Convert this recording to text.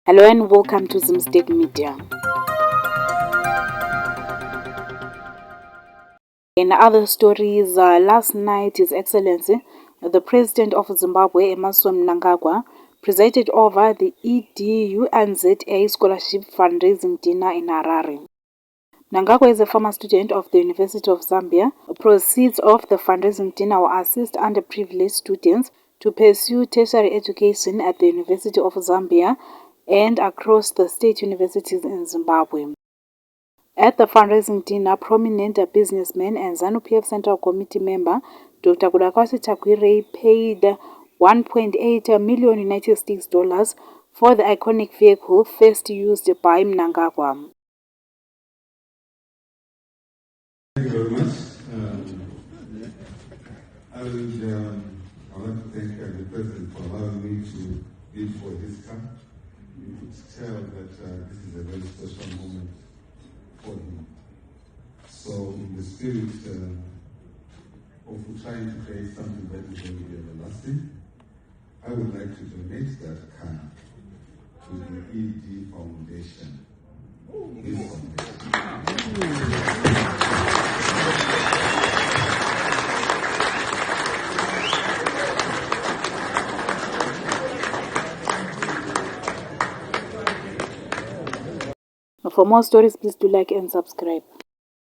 Hello and welcome to Zimstek Media. In other stories, last night His Excellency, the President of Zimbabwe, Mnangagwa, presided over the EDUNZA Scholarship Fundraising Dinner in Harare. Mnangagwa is a former student of the University of Zambia. Proceeds of the fundraising dinner will assist underprivileged students to pursue tertiary education at the University of Zambia and across the state universities in Zimbabwe. At the fundraising dinner, prominent businessman and ZANU-PF Central Committee member Dr. Kuda Tagwirei paid $1.8 million United States dollars for the iconic vehicle first used by Mnangagwa. Thank you very much. I want to thank the President for allowing me to bid for his car. You could tell that this is a very special moment for him. So in the spirit of trying to create something that is going to be everlasting, I would like to donate that car to the ED Foundation. This foundation. For more stories, please do like and subscribe.